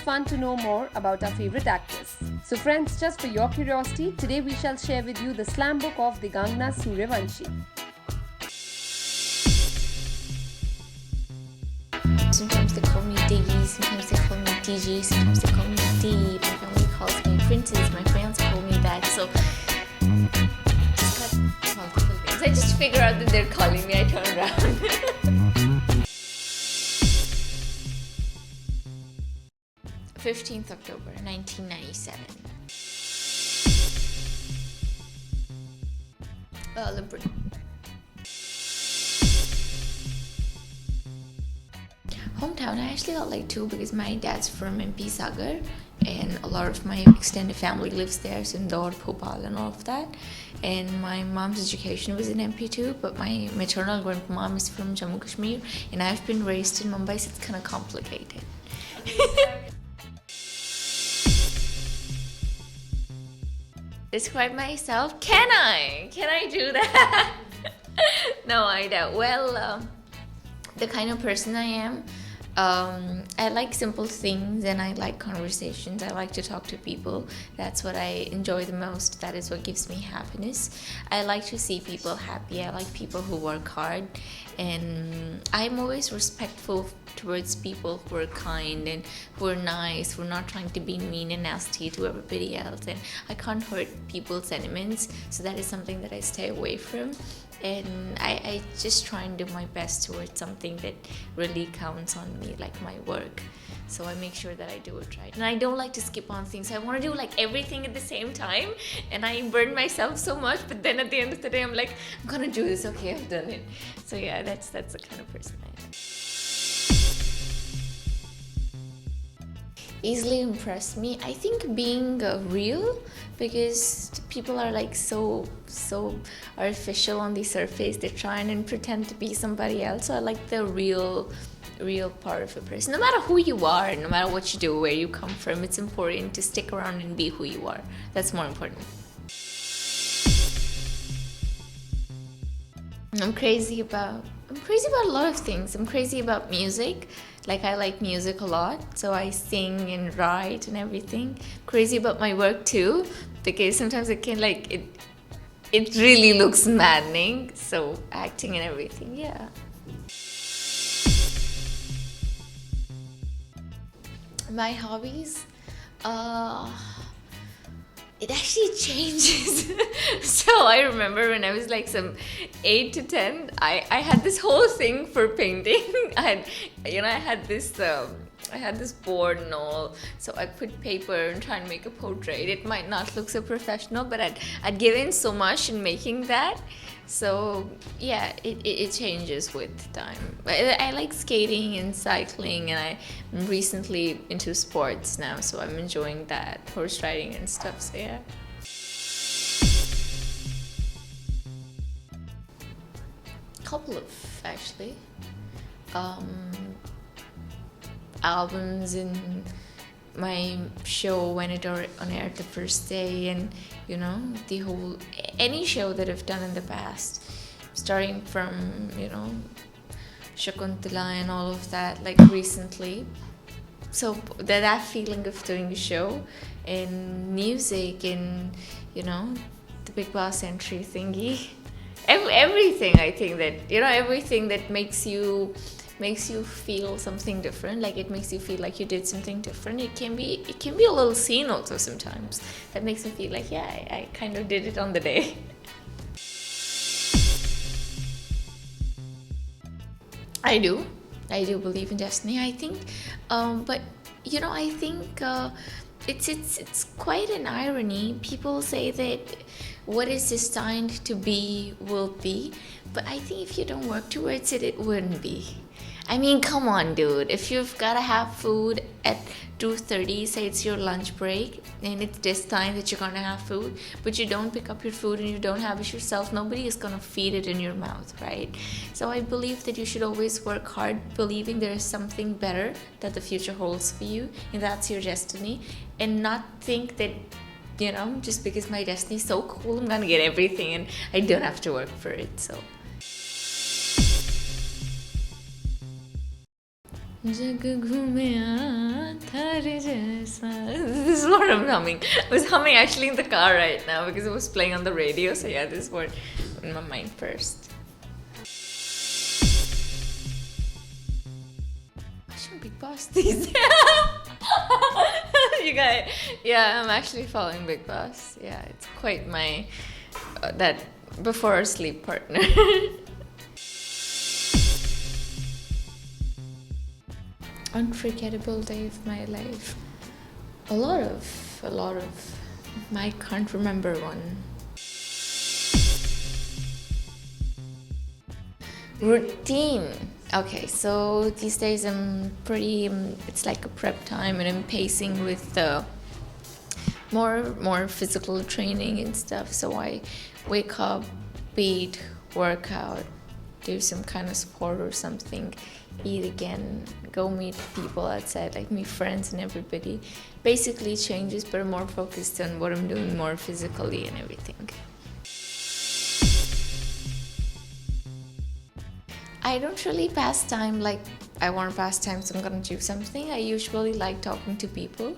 fun to know more about our favorite actress. So friends, just for your curiosity, today we shall share with you the slam book of Digangana Suryavanshi. Sometimes they call me Diggy, sometimes they call me DG, sometimes they call me D. My family calls me Princess, my friends call me that. So just got multiple things. I just figure out that they're calling me, I turn around. 15th October 1997. Liverpool. Hometown, I actually got like two because my dad's from MP Sagar and a lot of my extended family lives there, so Indore, Bhopal and all of that. And my mom's education was in MP too, but my maternal grandmom is from Jammu Kashmir and I've been raised in Mumbai, so it's kind of complicated. Describe myself? Can I do that? No, I don't. Well, the kind of person I am, I like simple things and I like conversations. I like to talk to people. That's what I enjoy the most. That is what gives me happiness. I like to see people happy. I like people who work hard, and I'm always respectful towards people who are kind and who are nice, who are not trying to be mean and nasty to everybody else. And I can't hurt people's sentiments, so that is something that I stay away from. And I just try and do my best towards something that really counts on me, like my work. So I make sure that I do it right. And I don't like to skip on things. I want to do like everything at the same time, and I burn myself so much, but then at the end of the day I'm like, I'm gonna do this, okay, I've done it. So yeah, that's the kind of person I am. Easily impressed me, I think being real, because people are like so artificial on the surface. They try and pretend to be somebody else. So I like the real part of a person. No matter who you are, no matter what you do, where you come from, it's important to stick around and be who you are. That's more important. I'm crazy about a lot of things. I'm crazy about music. Like, I like music a lot, so I sing and write and everything. Crazy about my work too, because sometimes it can it really looks maddening. So acting and everything, yeah. My hobbies, it actually changes. So I remember when I was like some 8 to 10, I had this whole thing for painting. I had this board and all, so I put paper and try and make a portrait. It might not look so professional, but I'd given so much in making that. So yeah, it changes with time. I like skating and cycling, and I'm recently into sports now, so I'm enjoying that, horse riding and stuff. So yeah. Couple of actually albums in my show when it on air the first day, and the whole any show that I've done in the past, starting from Shakuntala and all of that, like recently. So that feeling of doing a show and music and the Big Boss entry thingy, everything. I think that everything that makes you feel something different, like it makes you feel like you did something different. It can be a little scene also sometimes that makes me feel like, yeah, I kind of did it on the day. I do believe in destiny, I think, but I think it's quite an irony. People say that what is destined to be will be, but I think if you don't work towards it, it wouldn't be. I mean, come on, dude. If you've got to have food at 2:30, say it's your lunch break, and it's this time that you're going to have food, but you don't pick up your food and you don't have it yourself, nobody is going to feed it in your mouth, right? So I believe that you should always work hard, believing there is something better that the future holds for you, and that's your destiny, and not think that, just because my destiny is so cool, I'm going to get everything and I don't have to work for it. So जग घूमया थारे jaisa. This is what I'm humming. I was humming actually in the car right now because it was playing on the radio. So yeah, this is what in my mind first. Watching Big Boss these days. You guys, yeah, I'm actually following Big Boss. Yeah, it's quite my that before sleep partner. Unforgettable day of my life. A lot of. I can't remember one. Routine. Okay, so these days I'm pretty. It's like a prep time, and I'm pacing with more physical training and stuff. So I wake up, eat, work out, do some kind of sport or something, eat again, go meet people outside, like meet friends and everybody. Basically changes, but I'm more focused on what I'm doing more physically and everything. I don't really pass time like I want to pass time, so I'm gonna do something. I usually like talking to people.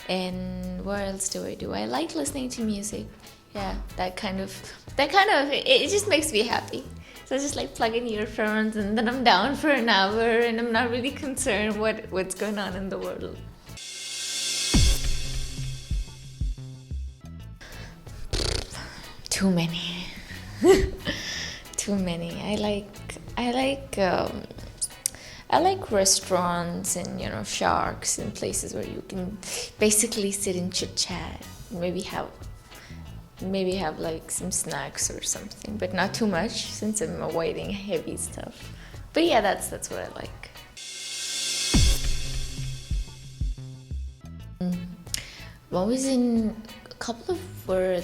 And what else do? I like listening to music. Yeah, that kind of it just makes me happy. So I just like plug in earphones and then I'm down for an hour and I'm not really concerned what's going on in the world. Too many. Too many. I like restaurants and sharks and places where you can basically sit and chit chat, maybe have like some snacks or something, but not too much since I'm avoiding heavy stuff. But yeah, that's what I like. One was in a couple of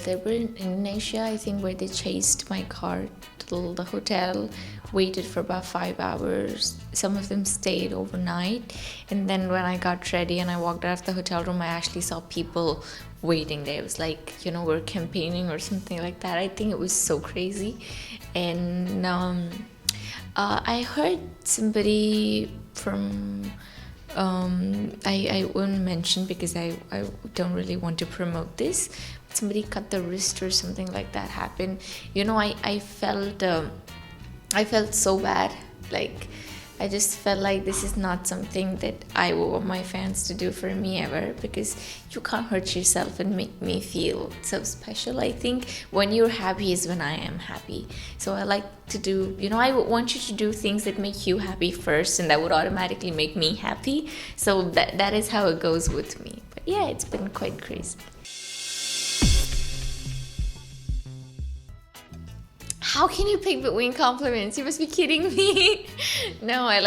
they were in Indonesia, I think, where they chased my car to the hotel, waited for about 5 hours. Some of them stayed overnight, and then when I got ready and I walked out of the hotel room, I actually saw people waiting there. It was like, we're campaigning or something like that. I think it was so crazy. And I heard somebody from I won't mention because I don't really want to promote this. Somebody cut the wrist or something like that happened. I felt so bad. Like, I just felt like this is not something that I want my fans to do for me ever, because you can't hurt yourself and make me feel so special. I think when you're happy is when I am happy. So I like to do, I would want you to do things that make you happy first, and that would automatically make me happy. So that is how it goes with me. But yeah, it's been quite crazy. How can you pick between compliments? You must be kidding me. No, I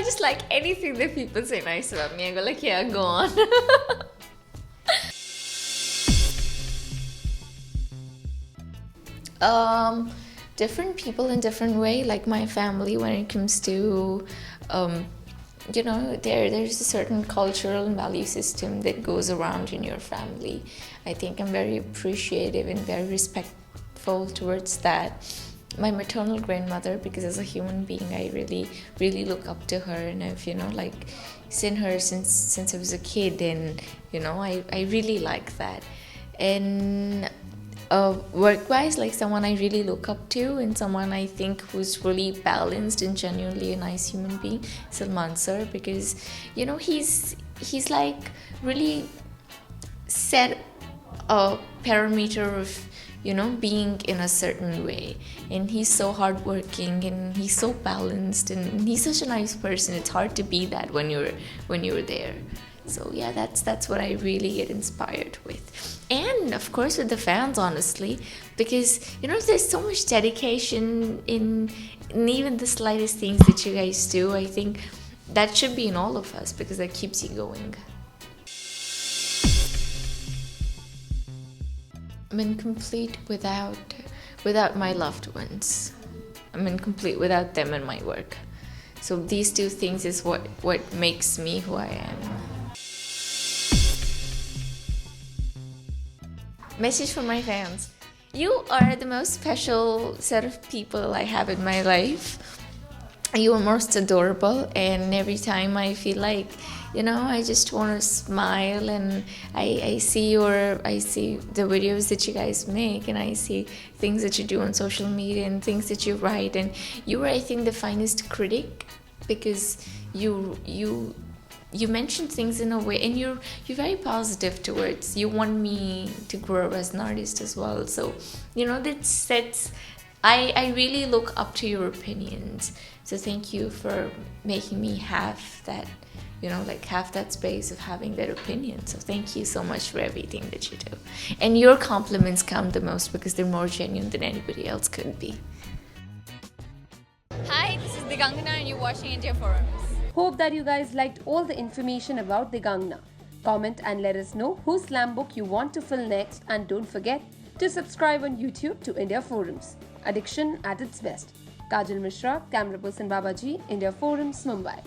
just like anything that people say nice about me. I go like, yeah, go on. Different people in different way. Like my family, when it comes to, there's a certain cultural and value system that goes around in your family. I think I'm very appreciative and very respectful towards that. My maternal grandmother, because as a human being I really look up to her, and I've seen her since I was a kid, and I really like that. And work-wise, like someone I really look up to and someone I think who's really balanced and genuinely a nice human being, Salman sir, because he's like really set a parameter of being in a certain way, and he's so hardworking and he's so balanced and he's such a nice person. It's hard to be that when you're there. So yeah, that's what I really get inspired with. And of course with the fans, honestly, because there's so much dedication in even the slightest things that you guys do. I think that should be in all of us, because that keeps you going. I'm incomplete without my loved ones. I'm incomplete without them and my work. So these two things is what makes me who I am. Message for my fans. You are the most special set of people I have in my life. you are most adorable, and every time I feel like, I just want to smile, and I see the videos that you guys make, and I see things that you do on social media and things that you write, and you are, I think, the finest critic, because you mention things in a way, and you're very positive towards, you want me to grow as an artist as well. So that sets, I really look up to your opinions. So thank you for making me have that, have that space of having that opinion. So thank you so much for everything that you do. And your compliments count the most because they're more genuine than anybody else could be. Hi, this is Digangana and you're watching India Forums. Hope that you guys liked all the information about Digangana. Comment and let us know whose slam book you want to fill next, and don't forget to subscribe on YouTube to India Forums. Addiction at its best. Kajal Mishra, camera person Babaji, India Forums, Mumbai.